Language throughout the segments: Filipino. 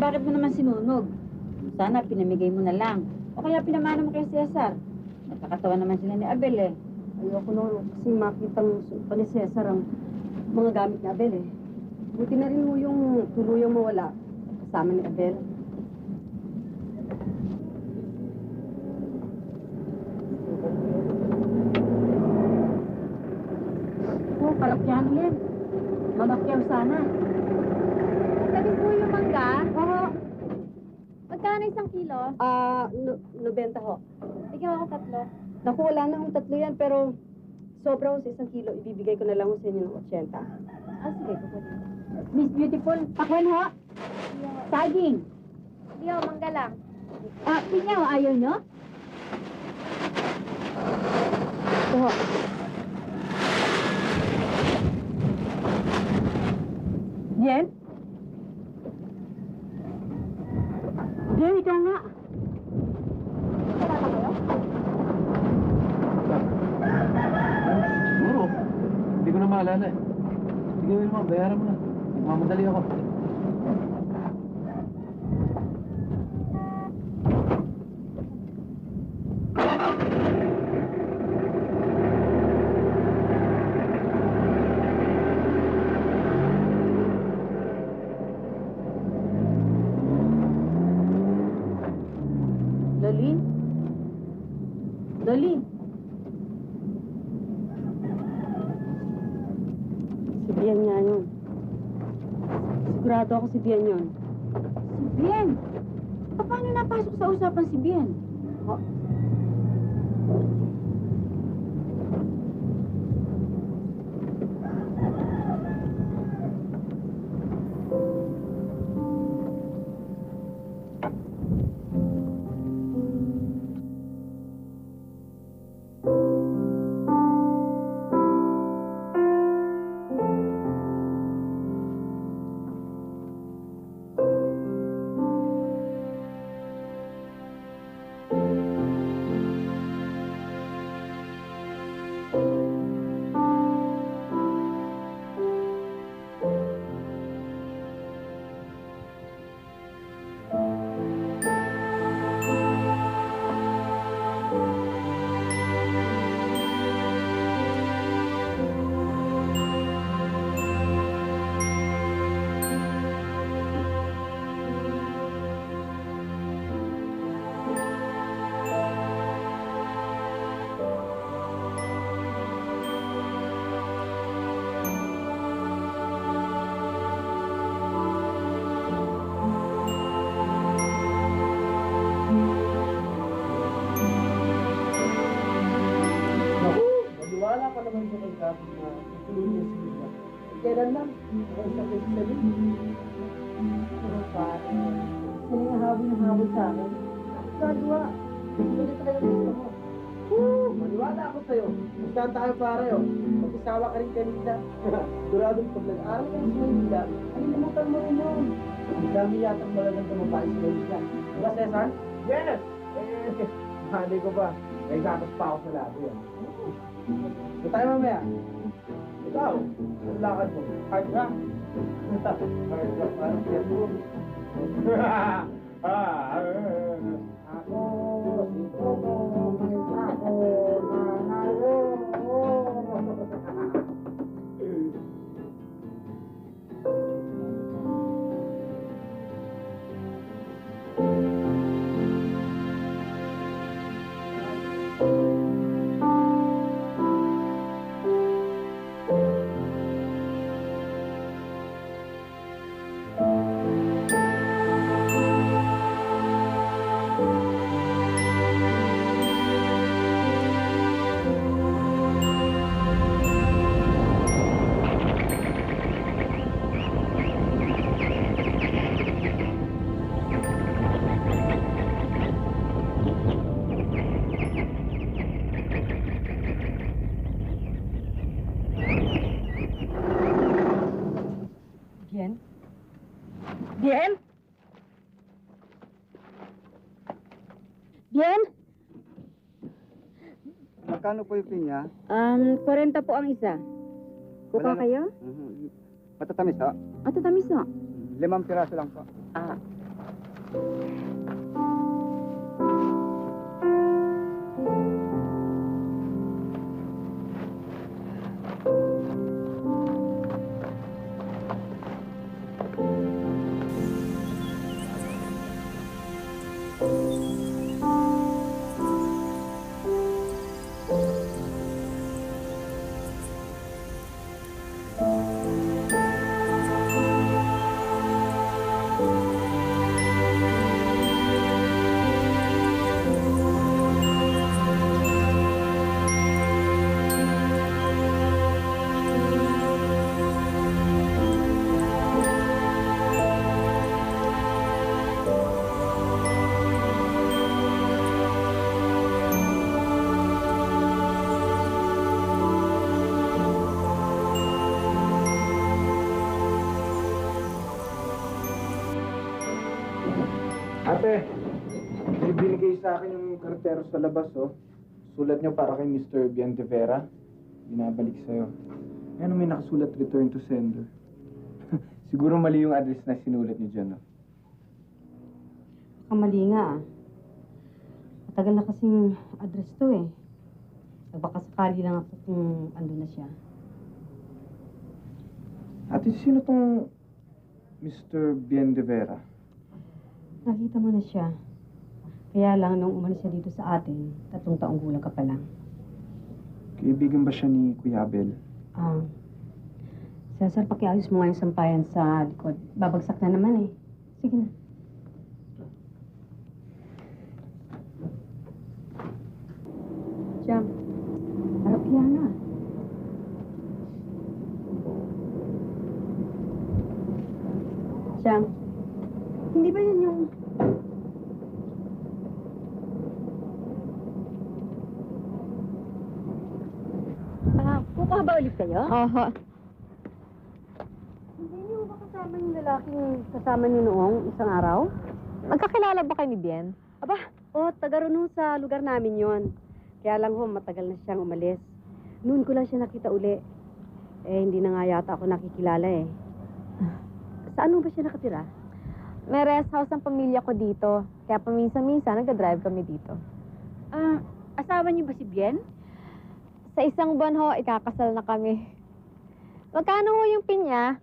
bakit mo naman sinunog? Sana pinamigay mo na lang. O kaya pinamana mo kay Cesar. Nakakatawa naman sila ni Abel eh. Ayoko nung kasi makitang pa ni Cesar ang mga gamit ni Abel eh. Buti na rin mo yung tuluyang mawala kasama ni Abel. Oh, kalakyan yan. Mamakyaw sana. Sabi po yung mangga. Oo. Magkano isang kilo? 90 ho. Bigyan ako 3. Naku, wala na akong 3 yan, pero sobra ho sa 1 kilo. Ibibigay ko na lang ho sa inyo ng 80. Sige, kukunin. Miss Beautiful, pakwan ho. Saging. Hindi ako, mangga lang. Pinyaw, ayaw nyo? Ito ho. Jen? Jen, ikaw nga. Wala na kayo? Siguro. Hindi ko na maalala eh. Sige, Wilma, bayaran mo na. Mamadali ako. Loli? Loli? Si Bian nga yun. Sigurado ako si Bian yun. Si Bien. Paano napasok sa usapan si Bien? Wala pa naman sa kagkabi na tutulungan niya si Mila. Kailan lang? Kung sa kasi sa rin. Mga pare. Sino yung habol sa akin? Kadwa. Hindi na talaga gusto mo. Maniwala ako sa'yo. Gustahan tayo pare oh. Mag-isawa ka rin kanina. Duradong pag nag-aaral ka sa Manila, alilimutan mo rin yun. Ang dami yatang malagandang mabae sa Manila. Diba, Cesar? Yes! Mahali ko ba? May gatas pa ako sa labo yan. Ito tayo mamaya. Ikaw, ang lakad mo. Hard rock. Hard rock, parang careful. Ako, si Coco, ako, nanalo. Bien? Bien? Magkano po yung pinya? 40 po ang isa. Kuha Wala na- kayo? Matatamis ho? At tatamis no? 5 piraso lang po. Ate, may binigay sa akin yung kartero sa labas, oh. Sulat niyo para kay Mr. Biantevera. Binabalik sa'yo. Ano may nakasulat, return to sender. Siguro mali yung address na sinulat niyo dyan, oh. Kamali nga ah. Matagal na kasing address to eh. Baka sakali lang ako kung andun na siya. Ate, sino tong Mr. Biantevera? Nakita mo na siya. Kaya lang, nung umalis siya dito sa atin, 3 taong gulang ka pa lang. Kaibigan ba siya ni Kuya Abel? Cesar, pakiayos mo nga yung sampayan sa likod. Babagsak na naman eh. Sige na. Jam, harap yan na. Jam, hindi ba yun yung... Kukuha ba ulit kayo? Oho. Hindi niyo ba kasama yung lalaking kasama niyo noong isang araw? Magkakilala ba kayo ni Bien? Aba, taga ron sa lugar namin yon. Kaya lang matagal na siyang umalis. Noon ko lang siya nakita uli. Hindi na nga yata ako nakikilala eh. Saan ba siya nakatira? May rest house ang pamilya ko dito. Kaya paminsan-minsan nagda-drive kami dito. Asawa niyo ba si Bien? Sa isang buwan ho, ikakasal na kami. Magkano ho yung pinya?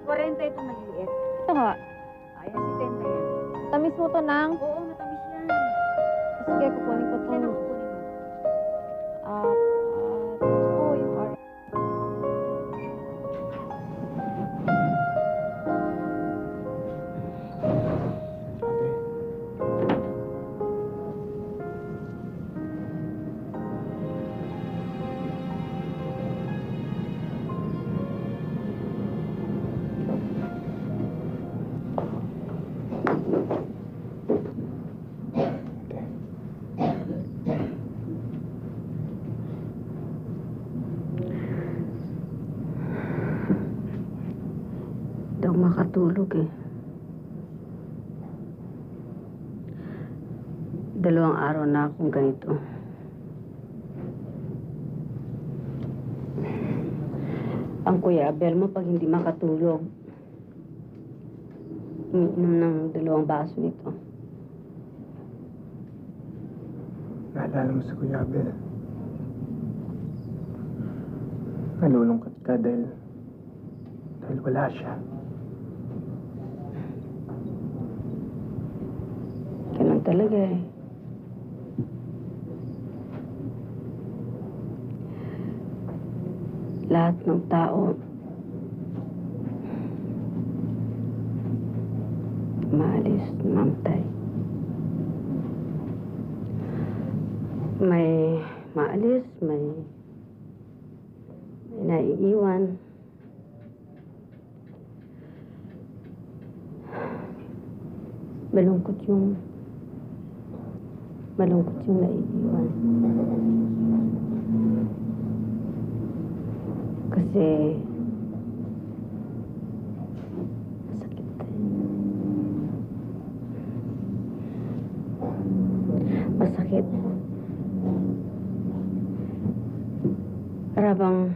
40 itong maliit. Ito ho. Ayan, si Tenta yan. Tamis mo to ng... Oo, matamis yan. Sige, kukunin ko to. Yan ang kukunin mo. Oh, yung orange. Ate. Daw makatulog eh. 2 araw na akong ganito. Ang Kuya Abel mo pag hindi makatulog, umiinom ng 2 baso nito. Naalala mo si Kuya Abel. Nalulungkot ka dahil wala siya. Ganun talaga eh. Lahat ng tao maalis, mamatay. May maalis, may naiiwan. Malungkot yung naiiwan. Kasi masakit. Masakit. Para bang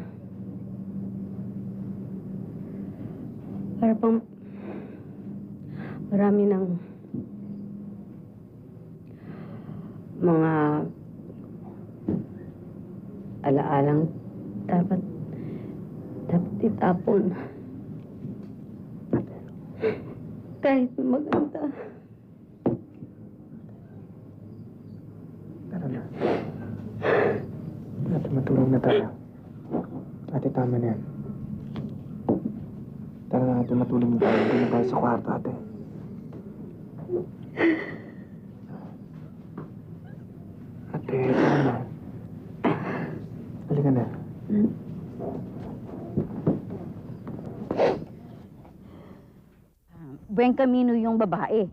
Marami ng mga alaalang dapat itapon. Kahit maganda. Tara na. Ate, matulog na tayo. Ate, tama na yan. Tara na, ate, matulog na tayo. Doon na tayo sa kwarto, ate. Ate, tara na. Halika na. Buen Camino yung babae.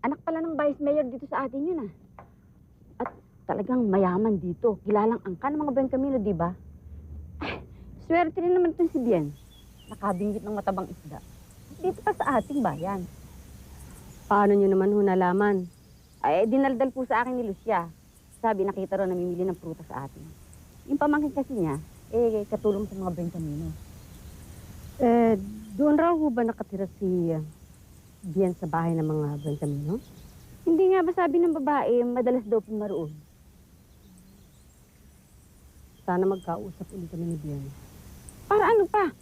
Anak pala ng vice mayor dito sa atin yun, ah. At talagang mayaman dito. Kilalang angka ng mga Buen Camino, di ba? Swerte rin naman itong si Bien. Nakabingit ng matabang isda. Dito pa sa ating bayan. Paano nyo naman ho nalaman? Ay, dinaldal po sa akin ni Lucia. Sabi, nakita raw namimili ng prutas sa atin. Yung pamangkin kasi niya, katulong sa mga Buen Camino. Doon raw ho ba nakatira si Bien sa bahay ng mga Buen Camino? Hindi nga ba sabi ng babae, madalas daw pumaroon. Sana magkausap ulit kami ni Bien. Para ano pa?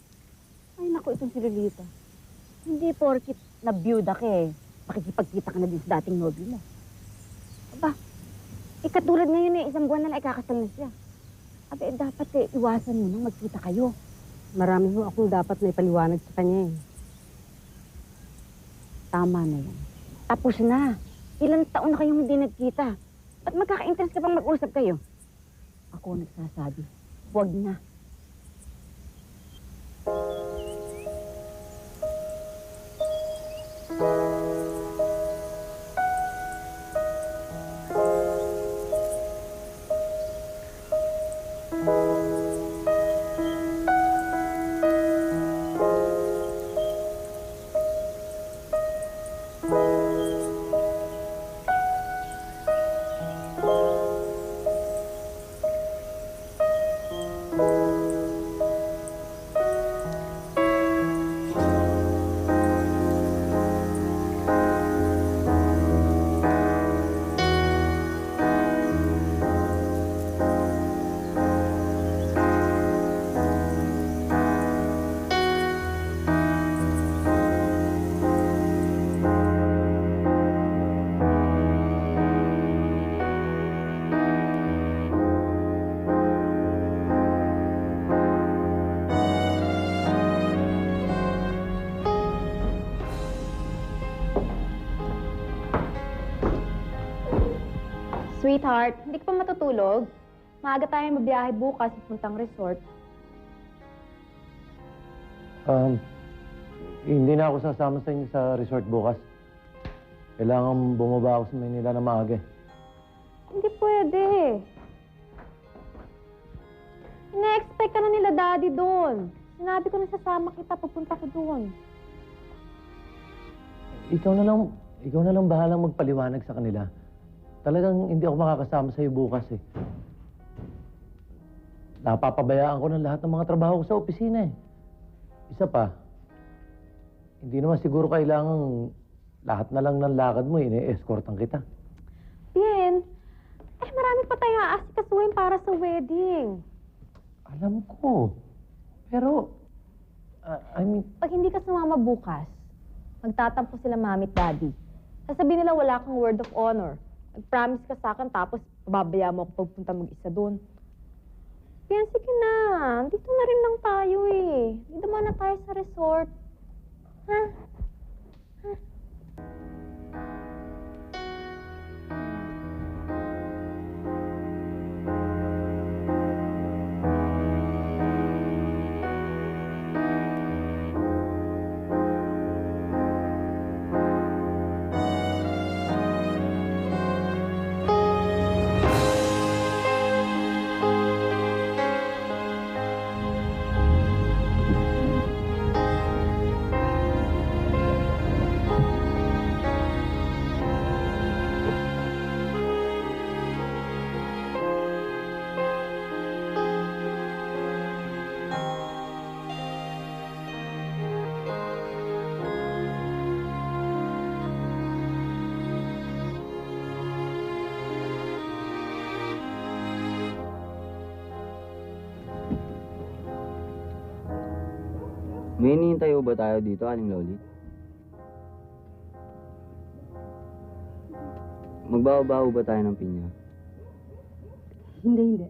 Ay, naku, itong si Lolita. Hindi porkit na byuda ka makikipagkita ka na din sa dating nobyo mo. Aba, katulad ngayon isang buwan na lang ikakasal na siya. Aba, dapat iwasan mo nang magkita kayo. Marami ho akong dapat na ipaliwanag sa kanya eh. Tama na yan. Tapos na. Ilang taon na kayong hindi nagkita. At magkaka-interest ka pang mag-usap kayo. Ako nagsasabi, huwag na. Sweetheart, hindi ka pa matutulog? Maaga tayong mabiyahe bukas pupuntang resort. Hindi na ako sasama sa inyo sa resort bukas. Kailangan bumaba ako sa Maynila na maaga. Hindi pwede. Ina-expect ka na nila daddy doon. Sinabi ko na sasama kita, pupunta ko doon. Ikaw na lang bahalang magpaliwanag sa kanila. Talagang hindi ako makakasama sa'yo bukas eh. Napapabayaan ko ng lahat ng mga trabaho ko sa opisina eh. Isa pa, hindi naman siguro kailangan lahat na lang ng lakad mo, ini-escortan kita. Bien, marami pa tayong aasikasuhin para sa wedding. Alam ko. Pero, I mean... Pag hindi ka sumama bukas, magtatampo sila mami at daddy. Sasabihin nila wala kang word of honor. Nag-promise ka sa akin, tapos babaya mo ako pagpunta mag-isa doon. Bien, sige na. Dito na rin lang tayo eh. Dito muna tayo sa resort. Ha? May hinihintay ba tayo dito, Aling Loli? Magbabaho ba tayo ng pinya? Hindi.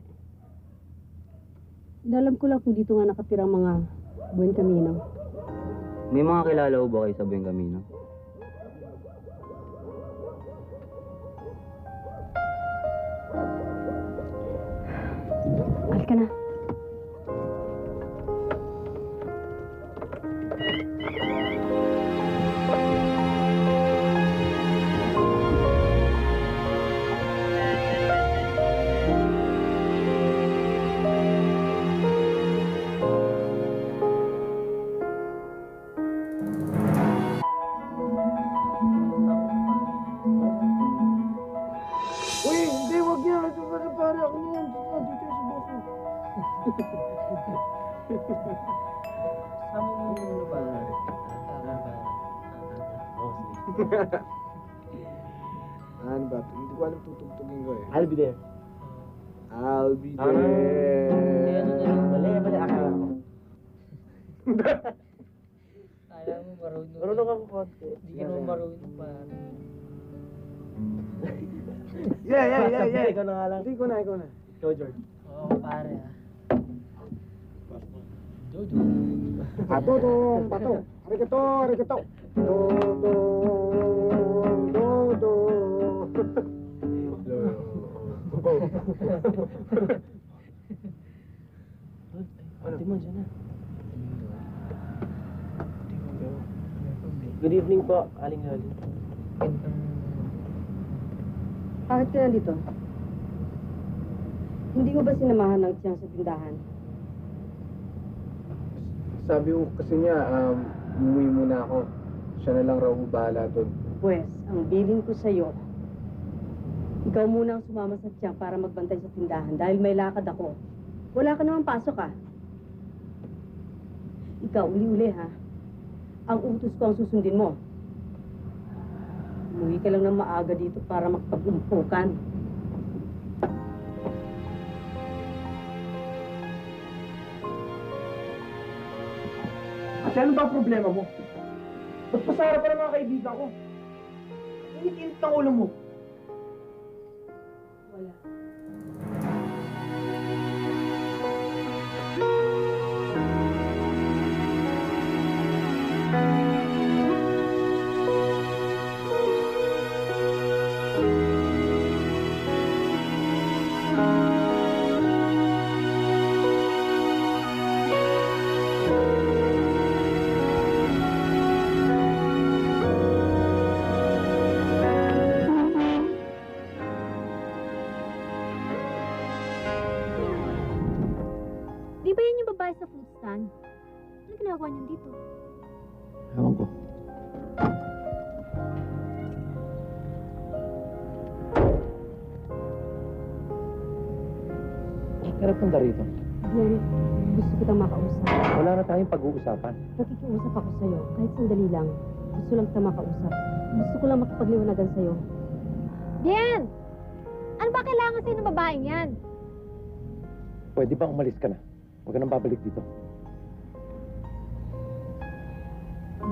Inalam ko lang kung dito nga nakatira ang mga Buen Camino. May mga kilala ho ba kayo sa Buen Camino? Halika na. Uy, hindi, wag niya. Ito pare ako niyan. Dito sa buko. Sama mo muna ba? Ano ba? Hindi ko alam tutugtugin ko eh. I'll be there. I'll be Ano? there. Mali, akala ko. Kala mo marunong. Marunong ako konti. Hindi ka naman marunong pa. Yeah. Ikaw na nga lang. Hindi, ikaw na. Ikaw, George. Oo, pare ah. Jojo. Pato. Arigato. Do. Ate mo, dyan na. Good evening po, Aling Loli. Bakit ka nandito? Hindi mo ba sinamahan ng tiyang sa tindahan? Sabi ko kasi niya, umuwi muna ako. Siya na lang raw bahala doon. Pwes, ang bilin ko sa'yo, ikaw muna ang sumama sa tiyang para magbantay sa tindahan dahil may lakad ako. Wala ka naman pasok, ha? Ikaw, uli-uli, ha? Ang utos ko ang susundin mo. Umuwi ka lang ng maaga dito para makapag-umpukan. Ate, ano ba ang problema mo? Ba't pasara pa ng mga kaibigan ko? Init-init ng ulo mo. Wala. Di ba yan yung babae sa fruit stand? Ano ginagawa niyan dito? Ewan ko. Bakit punta rito? Bien, gusto kitang makausap. Wala na tayong pag-uusapan. Nakikiusap ako sa'yo, kahit sandali lang. Gusto lang kita makausap. Gusto ko lang makipagliwanagan sa'yo. Bien! Ano ba kailangan sa'yo ng babaeng yan? Pwede ba umalis ka na? Huwag ka nang babalik dito.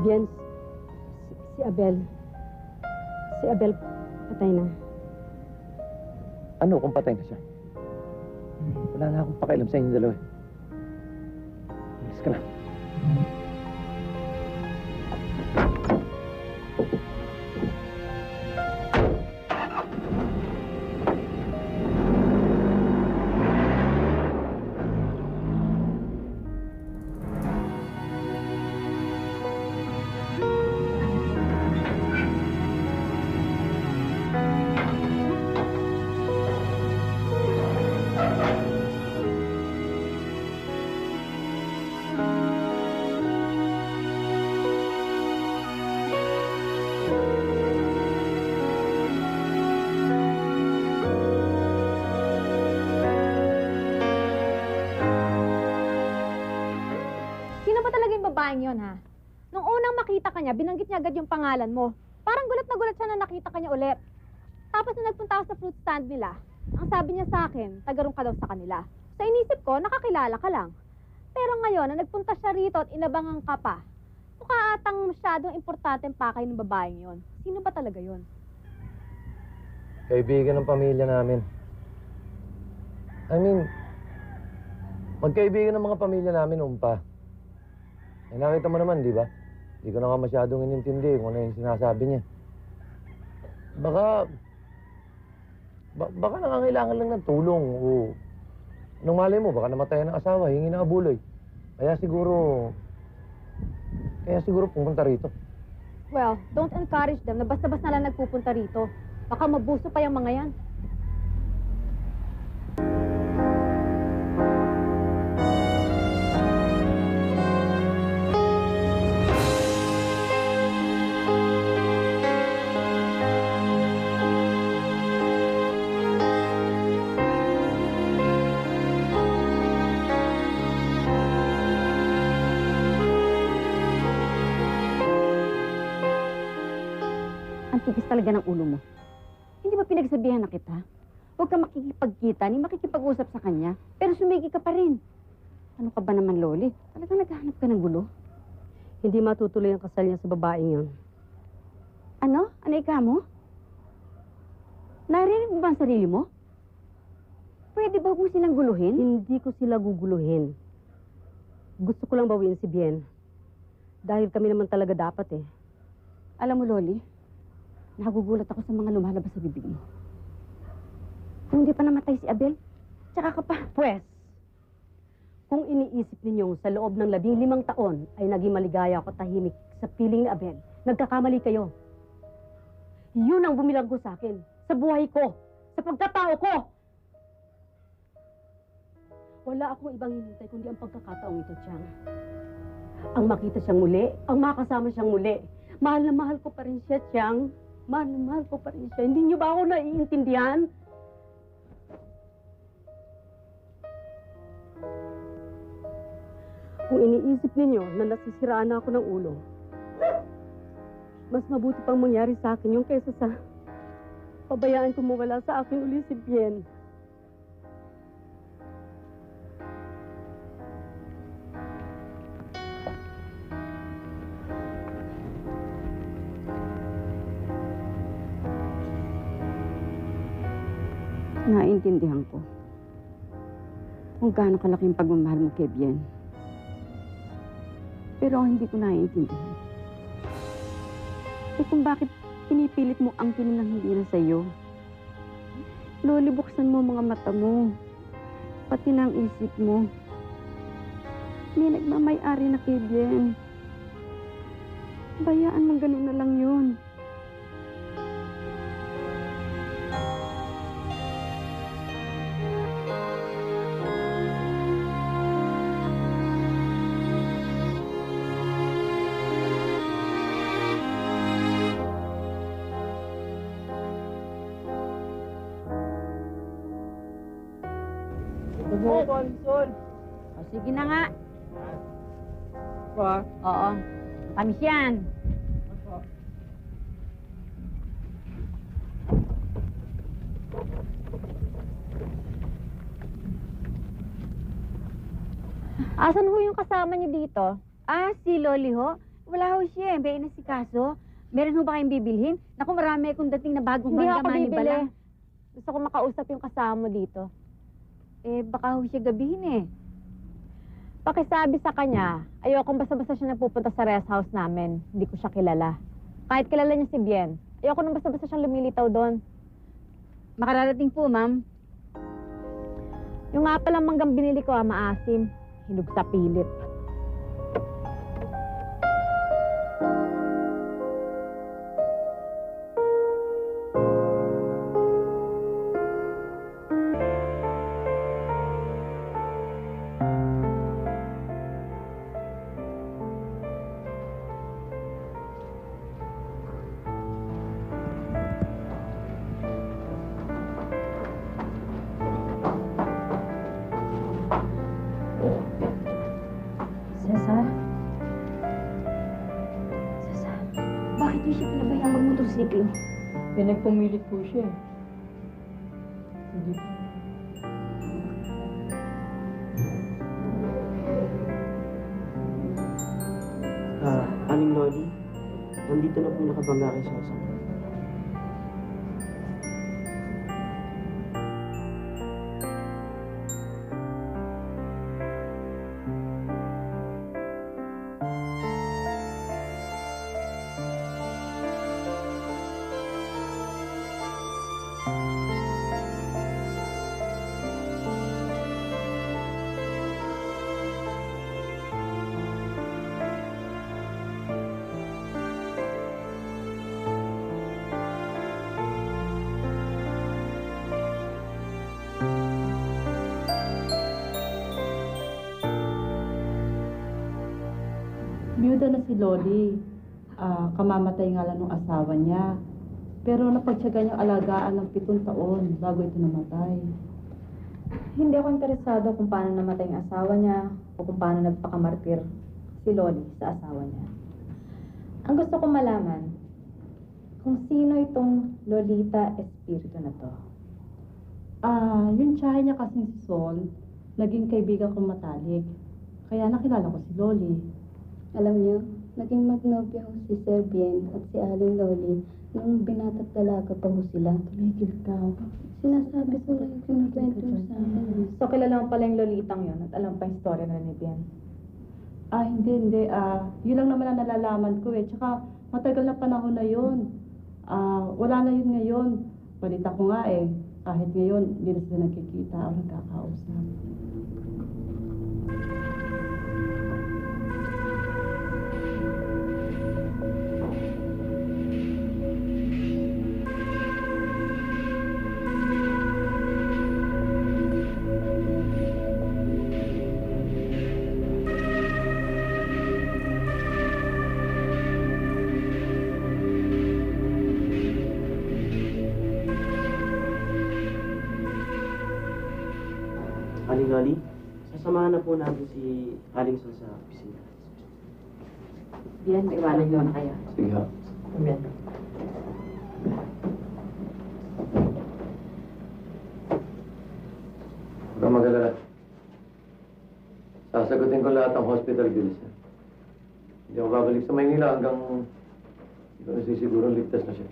Bien, si Abel. Si Abel, patay na. Ano kung patay na siya? Wala na akong pakialam sa inyong dalawa. Umalis ka na. Sino ba talaga yung babaeng yon, ha? Nung unang makita ka niya, binanggit niya agad yung pangalan mo. Parang gulat na gulat siya na nakita ka niya ulit. Tapos nung nagpunta ako sa fruit stand nila, ang sabi niya sa akin, tagarong ka daw sa kanila. Sa inisip ko, nakakilala ka lang. Pero ngayon, na nagpunta siya rito at inabangan ka pa, mukha atang masyadong importante ang pakay ng babaeng yon. Sino ba talaga yon? Kaibigan ng pamilya namin. I mean, magkaibigan ng mga pamilya namin noon pa. Eh, nakita mo naman, di ba? Hindi ko na nga masyadong inintindi kung ano yung sinasabi niya. Baka nangangailangan lang ng tulong o nung malay mo, baka namatayan ng asawa, hingi ng abuloy. Kaya siguro pumunta rito. Well, don't encourage them na basta-basta na lang nagpupunta rito. Baka mabuso pa yung mga yan. Ang tigas talaga ng ulo mo. Hindi ba pinagsabihan na kita? Huwag ka makikipagkita ni makikipag-usap sa kanya, pero sumigi ka pa rin. Ano ka ba naman, Loli? Talagang naghahanap ka ng gulo? Hindi matutuloy ang kasal niya sa babaeng yon. Ano? Ano ika mo? Narinig mo ba ang sarili mo? Pwede ba huwag mo silang guluhin? Hindi ko sila guguluhin. Gusto ko lang bawiin si Bien. Dahil kami naman talaga dapat eh. Alam mo, Loli, nagugulat ako sa mga lumalabas sa bibig mo. Kung hindi pa namatay si Abel, tsaka ka pa. Pwes, kung iniisip ninyong sa loob ng 15 taon ay naging maligaya ako tahimik sa piling ni Abel, nagkakamali kayo. Yun ang bumilanggo sa akin, sa buhay ko, sa pagkatao ko. Wala akong ibang hinintay kundi ang pagkakataong ito, Chang. Ang makita siyang muli, ang makasama siyang muli. Mahal na mahal ko pa rin siya, Chang. Mahal na mahal ko pa rin siya. Hindi niyo ba ako naiintindihan? Kung iniisip ninyo na nasisiraan na ako ng ulo, mas mabuti pang mangyari sa akin yung kaysa sa pabayaan kong mawala sa akin uli si Bien. Naintindihan ko kung gaano kalaking pagmamahal mo kay Bien. Pero ang hindi ko naiintindihan kung bakit pinipilit mo ang kinilang hindi na sa'yo. Loli, buksan mo mga mata mo. Pati na ang isip mo. May nagmamay-ari na kay Bien. Bayaan mong ganun na lang yun. Ano po, Alison? O, sige na nga. Pa? Oo. Tamis yan. Asan ho yung kasama niyo dito? Si Loli ho. Wala ho siya. May inasikaso. Meron ho ba kayong bibilhin? Naku, marami akong dating na bagong Hindi bangga ako mani bibili. bala. Gusto ko makausap yung kasama mo dito. Baka ho siya gabihin eh. Pakisabi sa kanya, ayokong basta-basta siya nagpupunta sa rest house namin. Hindi ko siya kilala. Kahit kilala niya si Bien, ayoko nang basta-basta siyang lumilitaw doon. Makararating po, ma'am. Yung nga palang manggang binili ko, maasim. Hinug sa pilit. Cesar? Cesar, bakit niyo siya pinabayang magmotorsiklo? Pinagpumilit po siya eh. Hindi. nandito na po nakabangga kay Sosa. Biyuda na si Loli. Kamamatay nga lang ng asawa niya. Pero napagtyaga niyang alagaan ng 7 taon bago ito namatay. Hindi ako interesado kung paano namatay ang asawa niya o kung paano nagpakamartir si Loli sa asawa niya. Ang gusto ko malaman, kung sino itong Lolita Espiritu na to. Yung tsahe niya kasing si Sol, naging kaibigan kong matalik. Kaya nakilala ko si Loli. Alam niyo, naging magnobya ho si Sir Bien at si Aling Loli nung binata't dalaga pa ho sila. Tumigil ka. Sinasabi ko lang yung kinukwento mo sa akin. So kilala mo pala yung Lolitang yon at alam pa yung story na ni Bien. Hindi. Yun lang naman ang nalalaman ko eh. Tsaka matagal na panahon na yun. Wala na yun ngayon. Balita ko nga eh. Kahit ngayon, hindi na sila nagkikita o nagkakausap. Aling Loli, sasamahan na po natin si Aling Sol sa opisina. Bien, iwanan niyo na kayo. Sige ha. Amen. Huwag kang mag-alala. Sasagutin ko lahat ng hospital bills. Hindi ako babalik sa Maynila hanggang hindi ko nasisigurong ligtas na siya.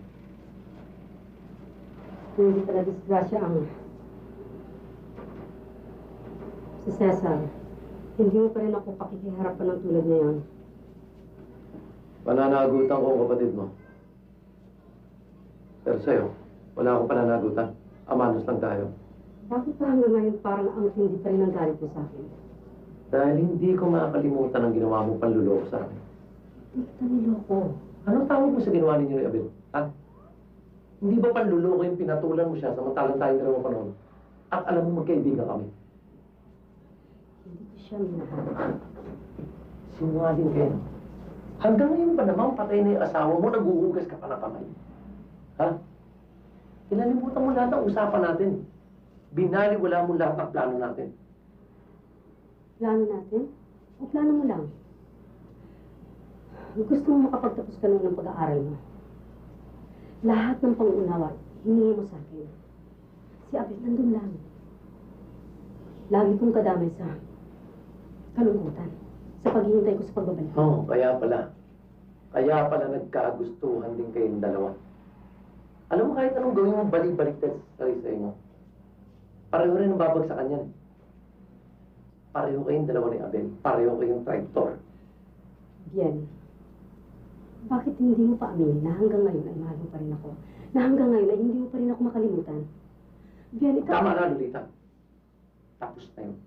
Hindi pala disgrasya ang si Cesar. Hindi mo pa rin ako pakikiharapan ng tulad ngayon. Pananagutan ko ang kapatid mo. Pero sa'yo, wala akong pananagutan. Amanos lang tayo. Bakit pa hanggang ngayon parang ang hindi pa rin ang galit mo sa akin? Dahil hindi ko makakalimutan ang ginawa mong panluloko sa akin. Hindi kita niloko. Anong tawag mo sa ginawa ninyo ni Abel? Ha? Hindi ba panluloko yung pinatulan mo siya samantalang tayo dalawang panahon? At alam mo magkaibigan kami. Hindi ko siya minahal. Sinungaling kayo. Hanggang ngayon pa naman, patay na yung asawa mo, naguhugas ka pa ng kamay. Ha? Kinalimutan mo lahat ng usapan natin. Binaliwala mo lahat ng plano natin. Plano natin? O plano mo lang? Gusto mo makapagtapos ka noon ng pag-aaral mo. Lahat ng pangunawa, hiningi mo sa akin. Si Abel nandun lang. Lagi kong kadamay sa kalungkutan. Sa paghihintay ko sa pagbabalik. Oo, kaya pala. Kaya pala nagkagustuhan din kayong dalawa. Alam mo, kahit anong gawin mo, balik-baliktad sa sarili mo. Pareho rin ang babagsakan yan. Pareho kayong dalawa ni Abel. Pareho kayong traitor. Bien, bakit hindi mo pa aminin na hanggang ngayon ay mahal mo pa rin ako? Na hanggang ngayon ay hindi mo pa rin ako makalimutan? Bien, ikaw... Tama na, Lolita. Tapos na yun.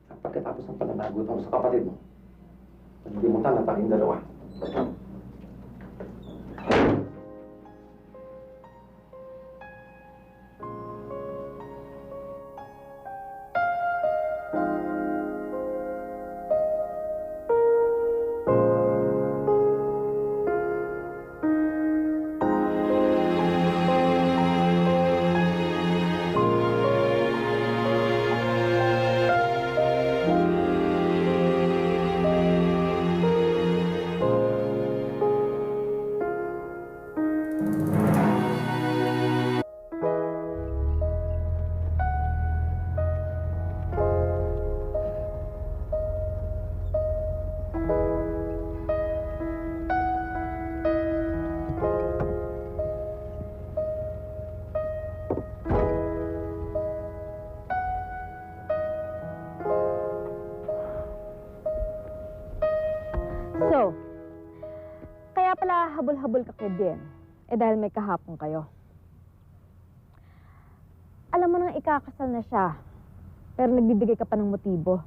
At pagkatapos ng pananagutan mo sa kapatid mo, nalimutan na tayong dalawa. naghahabol-habol ka kay Bien, eh dahil may kahapon kayo. Alam mo nang ikakasal na siya, pero nagbibigay ka pa ng motibo.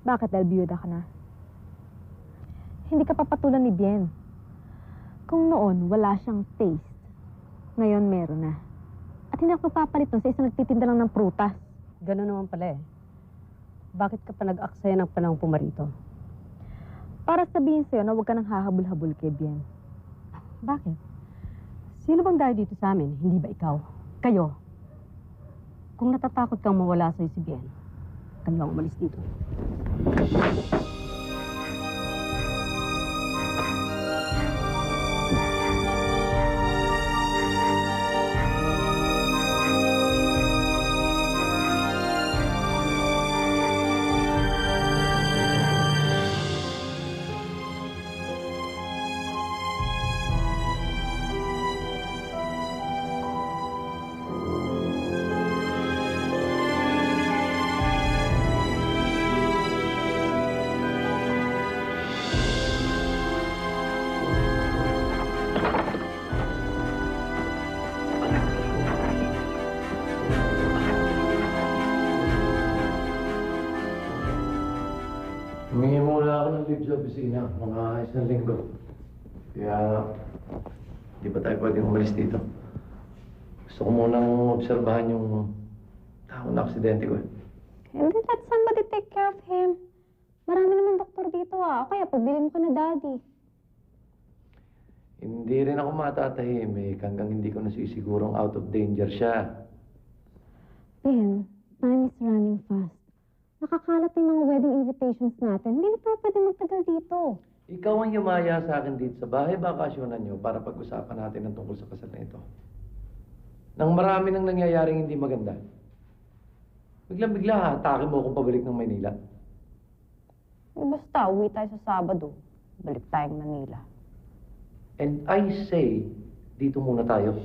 Bakit? Dahil biyuda ka na. Hindi ka papatulan ni Bien. Kung noon, wala siyang taste. Ngayon, meron na. At hindi ako magpapalit nun sa isang nagtitinda lang ng prutas. Ganun naman pala eh. Bakit ka pa nag-aksaya ng panahong pumarito? Para sabihin sa'yo na huwag ka nang hahabol-habol kay Bien. Bakit? Sino bang dahil dito sa amin? Hindi ba ikaw? Kayo? Kung natatakot kang mawala sa'yo si Bien, kayo ang umalis dito. Humingi muna ako ng leave sa opisina, mga isang linggo. Kaya, di ba tayo pwedeng umalis dito? Gusto ko munang obserbahan yung taong na aksidente ko. And then let somebody take care of him. Marami naman doktor dito ah. O kaya pagbilin mo ka na daddy. Hindi rin ako matatahimik hanggang hindi ko nasisigurong out of danger siya. Ben, time is running fast. Nakakalat yung mga wedding invitations natin. Hindi na tayo pwede magtagal dito. Ikaw ang yumaya sa akin dito sa bahay bakasyonan niyo para pag-usapan natin ang tungkol sa kasal na ito. Nang marami nang nangyayaring hindi maganda. Biglang-bigla, atake mo akong pabalik ng Maynila. Eh, basta, uwi tayo sa Sabado. Balik tayong Manila. And I say, dito muna tayo.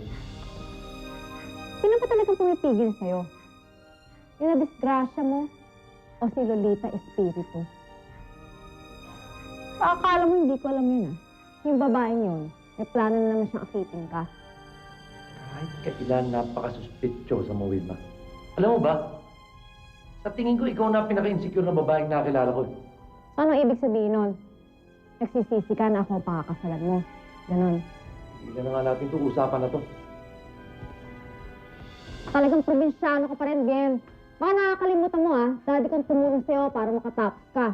Sino ba talagang pumipigil sa'yo? Yung na-disgrasya mo? O si Lolita Espiritu? Akala mo hindi ko alam yun ah. Yung babaeng yun, may plano na naman siyang akitin ka. Kahit kailan napaka-suspityosa mo, Wilma. Alam mo ba? Sa tingin ko, ikaw na pinaka-insecure na babaeng nakilala ko. Ano ibig sabihin nun? Nagsisisi ka na ako ang pakakasalan mo. Ganon. Ilan na nga natin itong usapan na to. Talagang probinsyano ka pa rin, Bien. Baka nakakalimutan mo ah. Daddy kong tumulong sa'yo para makatapos ka.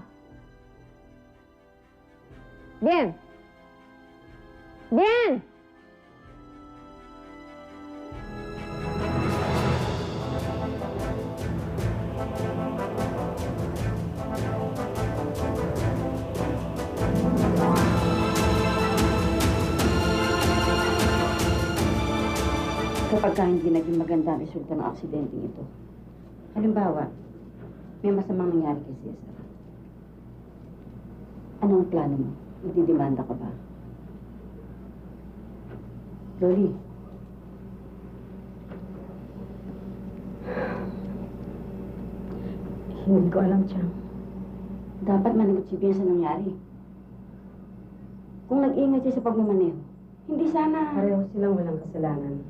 Bien! Bien! Kapag hindi naging maganda ang resulta ng aksidente ito. Halimbawa, may masamang nangyari kay Cesar. Anong plano mo? Magdidemanda ka ba? Loli. Hindi ko alam, Chang. Dapat managot si Bien sa nangyari. Kung nag-ingat siya sa pagmamaneho, hindi sana... Pareho silang walang kasalanan.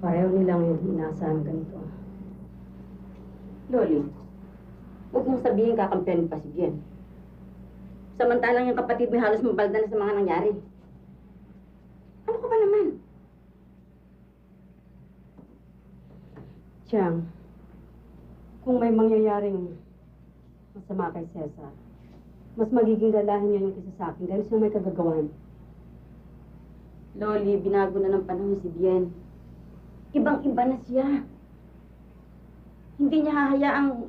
Pareho nilang yung inaasahan ganito. Loli, huwag mong sabihin kakampiyan pa si Bien. Samantalang yung kapatid mo halos mabalda na sa mga nangyari. Ano ka ba naman? Chang, kung may mangyayaring masama kay Cesar, mas magiging lalahin niya yung isa sa akin dahil siya may kagagawan. Loli, binago na ng panahon si Bien. Ibang-iba na siya. Hindi niya hahayaang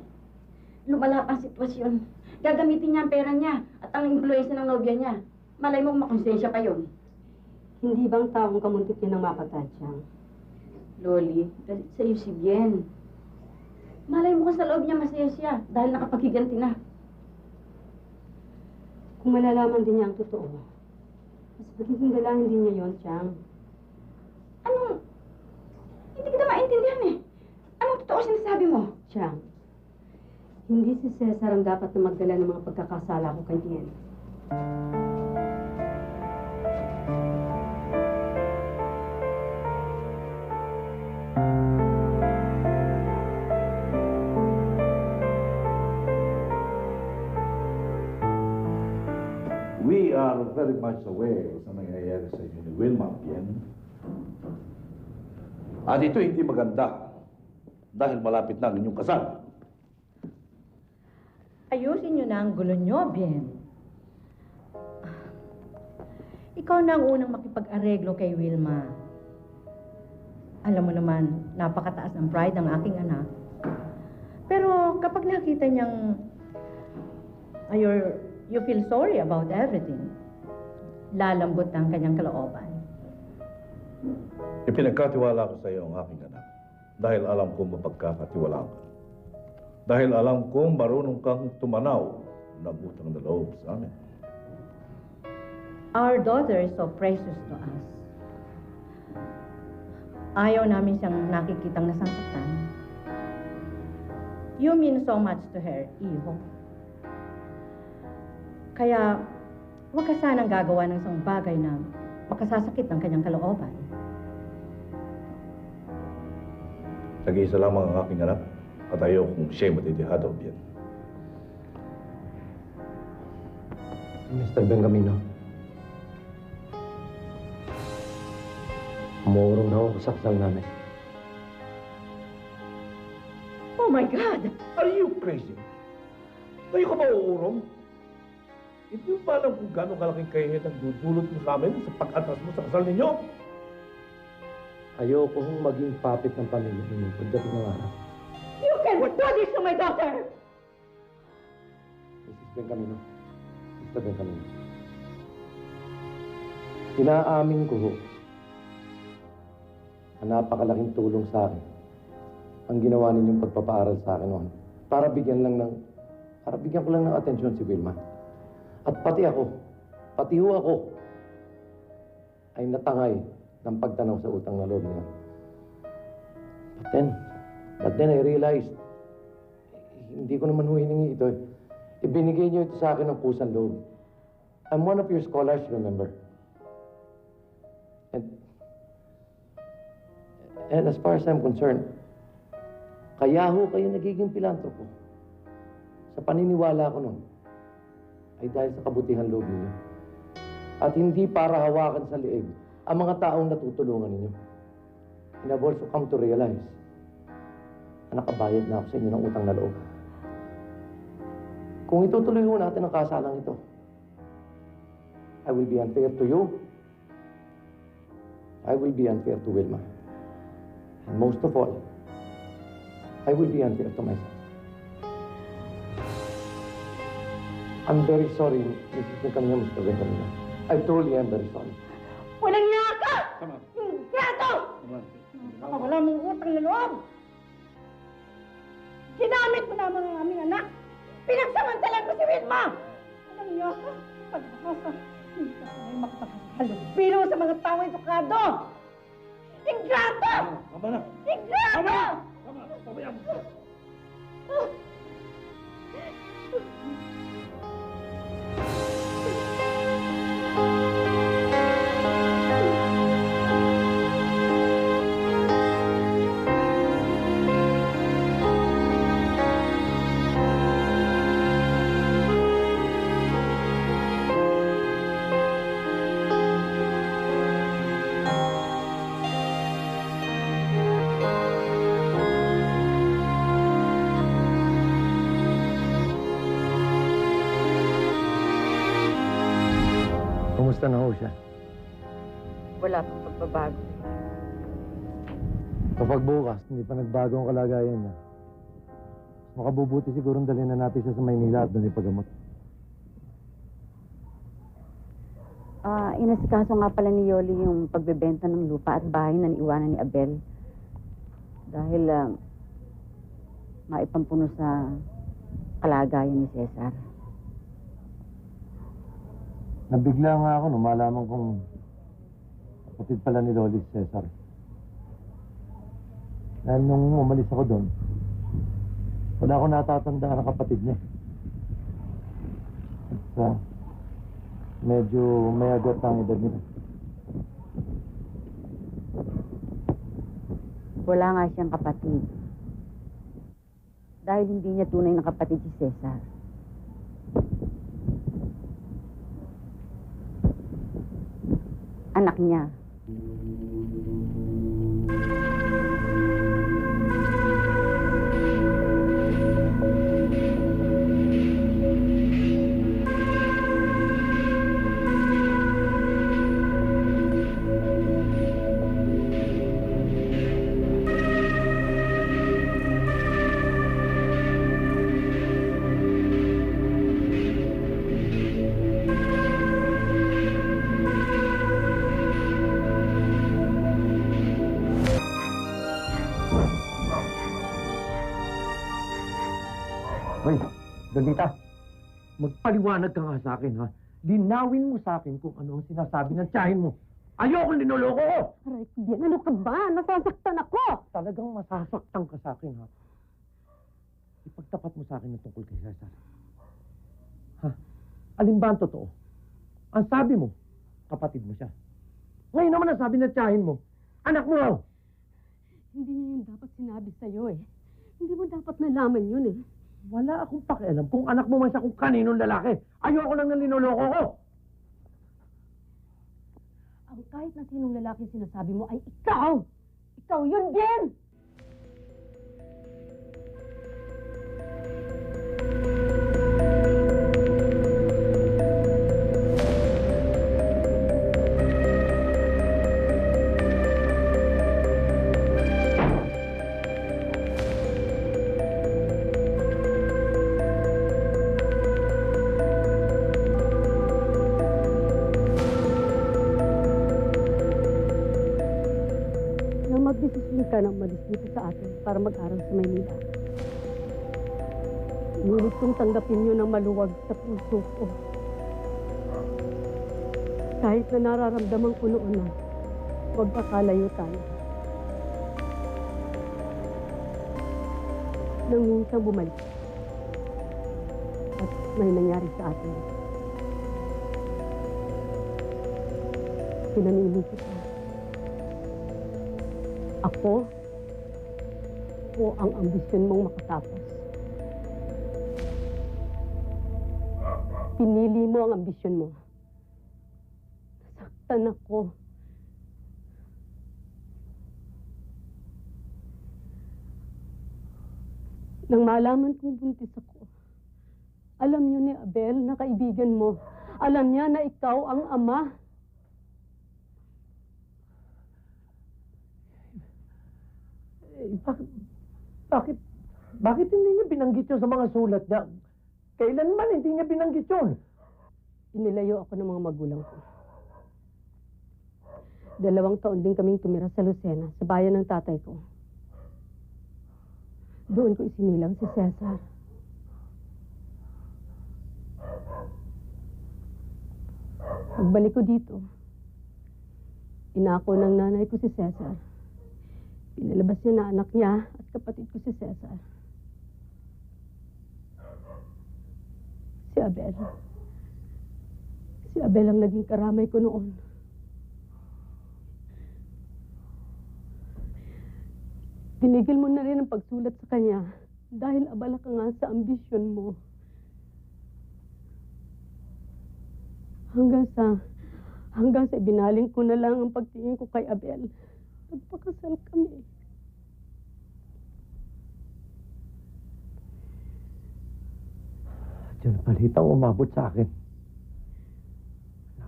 lumala pang sitwasyon. Gagamitin niya ang pera niya at ang influensya ng nobya niya. Malay mo makonsensya pa yun. Hindi bang taong kamuntik niya ng mapatad, Chang? Loli, dahil sa'yo si Bien. Malay mo kung sa loob niya masaya siya dahil nakapaghiganti na. Kung malalaman din niya ang totoo, mas magiging galahin din niya yon, Chang. Anong... Hindi kita maintindihan eh. Anong totoo sinasabi mo? Chang, hindi si Cesar ang dapat na magdala ng mga pagkakasala ko kay Bien. are very much aware sa nangyayari sa inyo ni Wilma, Bien. At ito hindi maganda dahil malapit na ang inyong kasal. Ayusin niyo na ang gulo niyo, Bien. Ikaw na ang unang makipag-areglo kay Wilma. Alam mo naman, napakataas ang pride ng aking anak. Pero kapag nakita niyang you feel sorry about everything, lalambot ang kanyang kalooban. Ipinagkatiwala ko sa iyo ang aking anak dahil alam kong mapagkakatiwalaan ka. Dahil alam kong marunong kang tumanaw ng utang na loob sa amin. Our daughter is so precious to us. Ayaw namin siyang nakikitang nasasaktan. You mean so much to her, iho. Kaya, huwag ka sanang gagawa ng isang bagay na makasasakit ng kanyang kalooban. Nag-iisa lamang ang aking anak at ayaw kung siya'y matitihado, Bien. Mr. Benjamino, umurong na ako sa kasal namin. Oh my God! Are you crazy? Kayo ka ba uurong? Hindi mo ba alam kung gano'ng kalaking kahihiyan ang dudulot mo sa amin sa pag-atras mo sa kasal ninyo? Ayoko kong maging papit ng pamilya ninyo pagdating ng araw. You can do this to my daughter! Mrs. Benjamino, Mr. Benjamino, inaamin ko ho na napakalaking tulong sa akin ang ginawa ninyong pagpapaaral sa akin noon para bigyan ko lang ng atensyon si Wilma. At pati ho ako, ay natangay ng pagtanaw sa utang na loob niya. But then I realized, hindi ko naman hiningi ito eh. Ibinigay niyo ito sa akin ng kusang loob. I'm one of your scholars, remember? And as far as I'm concerned, kaya ho kayo nagiging pilantropo. Sa paniniwala ko nun, ay dahil sa kabutihan loob ninyo. At hindi para hawakan sa liig ang mga taong natutulungan ninyo. And I've also come to realize na nakabayad na ako sa inyo ng utang na loob. Kung itutuloy ho natin ang kasalang ito, I will be unfair to you. I will be unfair to Wilma. And most of all, I will be unfair to myself. I'm very sorry, Mrs. Benjamino, Mr. Benjamino. I truly am very sorry. Walang niya ka! Tama. Grato! Tama. Wala mong utang na loob! Ginamit mo naman ang aming anak! Pinagsamantalan mo si Wilma! Walang niya ka! Pag-asa, hindi ka may makapaghalubilo sa mga tao edukado! Ingrato! Tama na! Ingrato! Tama! Pabayaan mo! Kumusta na ho siya? Wala pang pagbabago. Kapag bukas, hindi pa nagbago ang kalagayan niya, makabubuti siguro dalhin na natin siya sa Maynila at doon ipagamot. Inasikaso nga pala ni Yoli yung pagbebenta ng lupa at bahay na niiwanan ni Abel. Dahil maipampuno sa kalagayan ni Cesar. Nabigla nga ako nung malaman kong kapatid pala ni Loli si Cesar. Dahil nung umalis ako doon, wala akong natatandaan ang kapatid niya. At medyo may agot ang edad nila. Wala nga siyang kapatid. Dahil hindi niya tunay na kapatid si Cesar. anak niya. Hoy, Donita, magpaliwanag ka nga sa akin, ha? Linawin mo sa akin kung ano ang sinasabi ng tiyahin mo. Ayoko linuloko ko! Aray, Bien, ano ka ba? Nasasaktan ako! Talagang masasaktan ka sa akin, ha? Ipagtapat mo sa akin ang tungkol kay Cesar. Ha? Alin ba ang totoo? Ang sabi mo, kapatid mo siya. Ngayon naman ang sabi ng tiyahin mo, anak mo raw! Hindi niya yun dapat sinabi sa'yo eh. Hindi mo dapat nalaman yun eh. Wala akong pakialam kung anak mo man siya kung kaninong lalaki. Ayoko lang na linuloko ko! Ang kahit na sinong lalaki sinasabi mo ay ikaw! Ikaw yun din! Magdesisyon ka na umalis dito sa atin para mag-aral sa Maynila. Ngunit kung tanggapin yun ng maluwag sa puso ko. Kahit na nararamdaman ko noon na huwag kakalayo tayo. Nang minsan bumalik at may nangyari sa atin. Pinanili kita. Ako o ang ambisyon mong makatapos. Pinili mo ang ambisyon mo. Nasaktan ako. Nang malaman kong buntis ako, alam niyo ni Abel na kaibigan mo. Alam niya na ikaw ang ama. Bakit hindi niya binanggit yun sa mga sulat niya? Kailanman hindi niya binanggit yun? Inilayo ako ng mga magulang ko. 2 taon din kaming tumira sa Lucena, sa bayan ng tatay ko. Doon ko isinilang si Cesar. Pagbalik ko dito, inako ng nanay ko si Cesar. Pinalabas niya na anak niya at kapatid ko si Cesar. Si Abel. Si Abel ang naging karamay ko noon. Tinigil mo na rin ang pagsulat sa kanya dahil abala ka nga sa ambisyon mo. Hanggang sa ibinaling ko na lang ang pagtingin ko kay Abel. Nagpakasal kami. Diyan balitang umabot sa akin.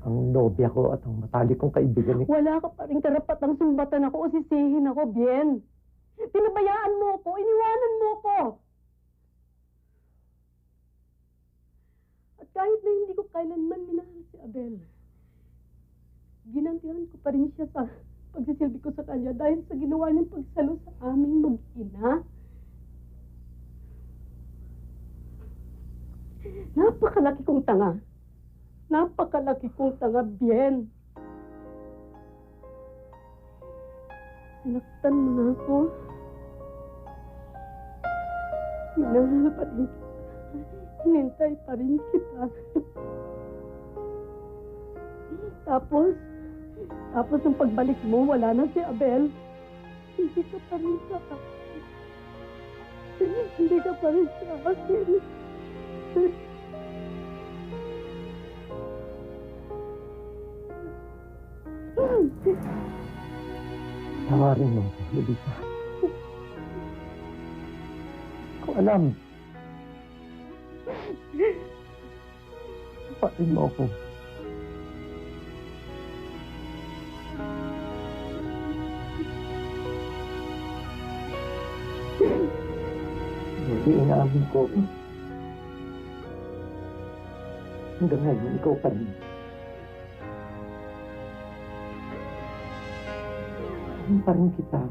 Ang nobya ko at ang matalik kong kaibigan ni... Wala ka pa rin karapatang sumbatan ako o sisihin ako, Bien. Pinabayaan mo ako, iniwanan mo ako. At kahit na hindi ko kailanman minahal si Abel, ginantihan ko pa rin siya sa pagsisilbi ko sa kanya dahil sa ginawa niyang pagsalo sa aming mag-ina. Napakalaki kong tanga. Napakalaki kong tanga, Bien. Sinaktan mo na ako. Minahal pa rin kita. Hinintay pa rin kita. Tapos ang pagbalik mo, wala na si Abel. Hindi ka pa rin sa akin. Hindi ka pa rin sa akin. Tawarin mo ako, Lolita. Kung alam, tawarin mo ako. Hindi inaamin ko. Hanggang ngayon, ikaw pa rin. Pa rin kita.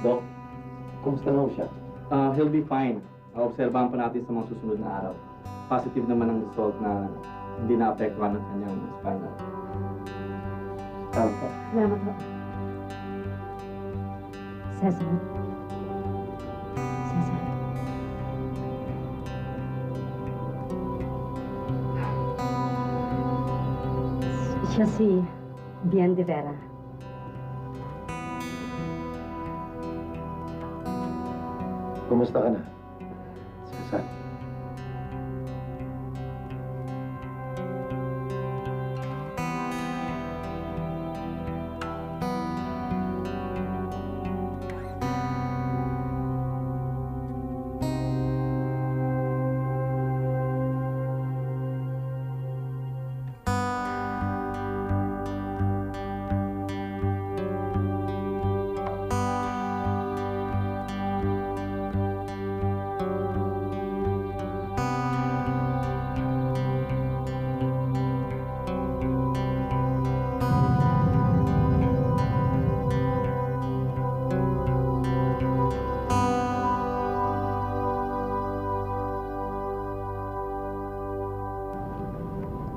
Dok, kumusta na ho siya? He'll be fine. Obserbahan pa natin sa mga susunod na araw. Positive naman ang result na hindi na-apektuhan ng kanyang spinal. Tama po. Salamat po. Cesar. Cesar. Siya si Bien de Vera. Kumusta ka na? Cesar.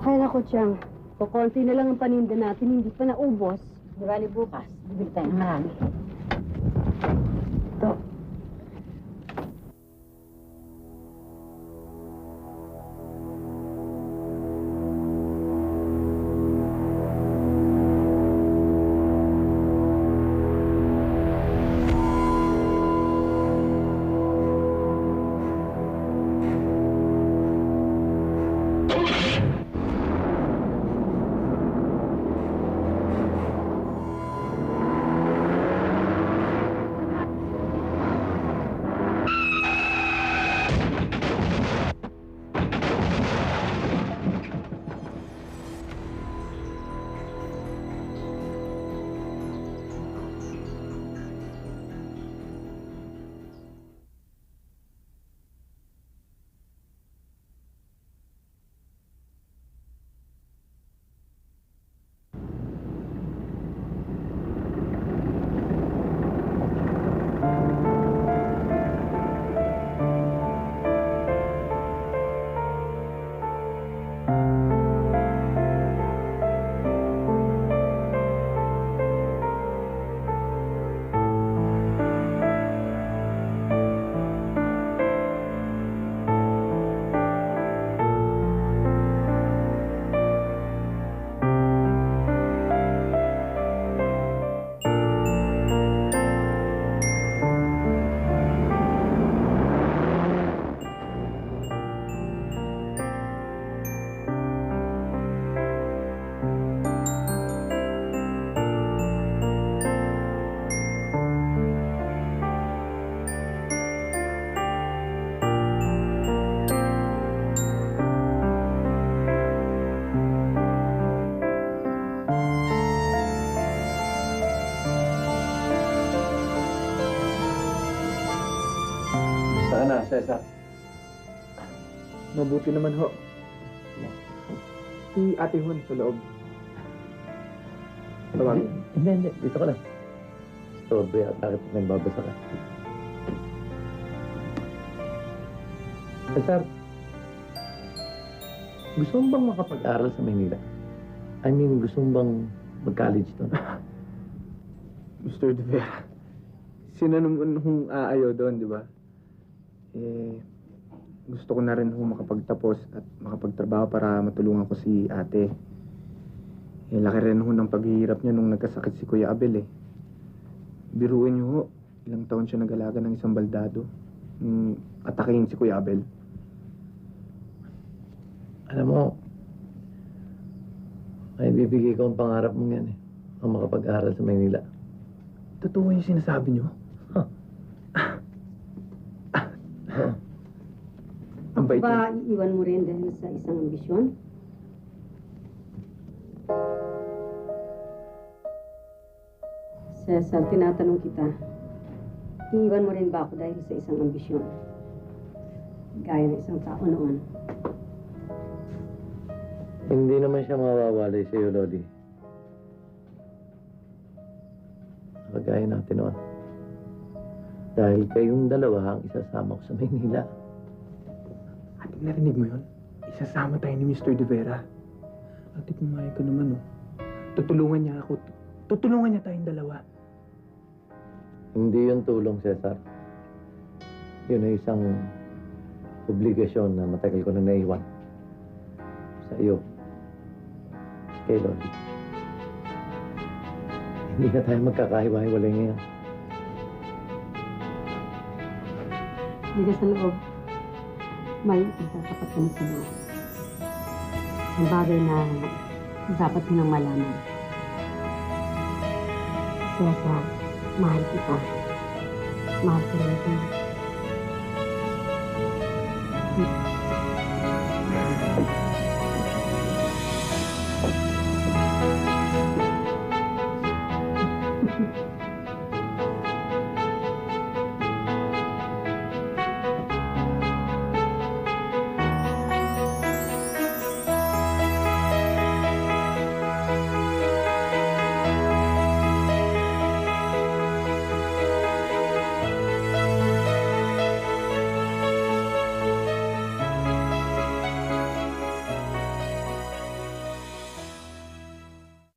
Hay nako, Chang. Kukunti na lang ang paninda natin, hindi pa naubos. Di bali bukas, bibili tayo ng marami. Ito. na, Cesar? Mabuti naman ho. Si Ate Hon sa loob. Tawagin. Hindi. Dito ka lang. Storbo yan. Bakit may babasa ka? Cesar, gusto mo bang makapag-aral sa Maynila? I mean, gusto mo bang mag-college doon? Mr. De Vera, sino naman kung aayaw doon, di ba? Gusto ko na rin kung makapagtapos at makapagtrabaho para matulungan ko si ate. Laki rin ho ng paghihirap niya nung nagkasakit si Kuya Abel eh. Biruin niyo ho, ilang taon siya nag-alaga ng isang baldado. Atakin si Kuya Abel. Alam mo, may bibigay ko ang pangarap mong yan eh. Ang makapag-aral sa Maynila. Totoo yung sinasabi niyo? Ang bait niya. Ba, iiwan mo rin dahil sa isang ambisyon? Cesar, tinatanong kita, iiwan mo rin ba ako dahil sa isang ambisyon? Gaya ng isang tao noon. Hindi naman siya mawawalay sa iyo, Lodi. Kagaya natin noon. Dahil kayong dalawa ang isasama ko sa Maynila. Ate, narinig mo yun? Isasama tayo ni Mr. De Vera. Ate, pumayag ka naman, oh. Tutulungan niya ako. Tutulungan niya tayong dalawa. Hindi yun tulong, Cesar. Yun ay isang obligasyon na matagal ko na naiwan. Sa iyo. Kay Lodi. Hindi na tayo magkakahiwa-hiwalay ngayon. Hindi ka sa loob. May itatapat kami sa loob. Ang bagay na dapat mo nang malaman. Cesar, mahal kita. Mahal ko rin.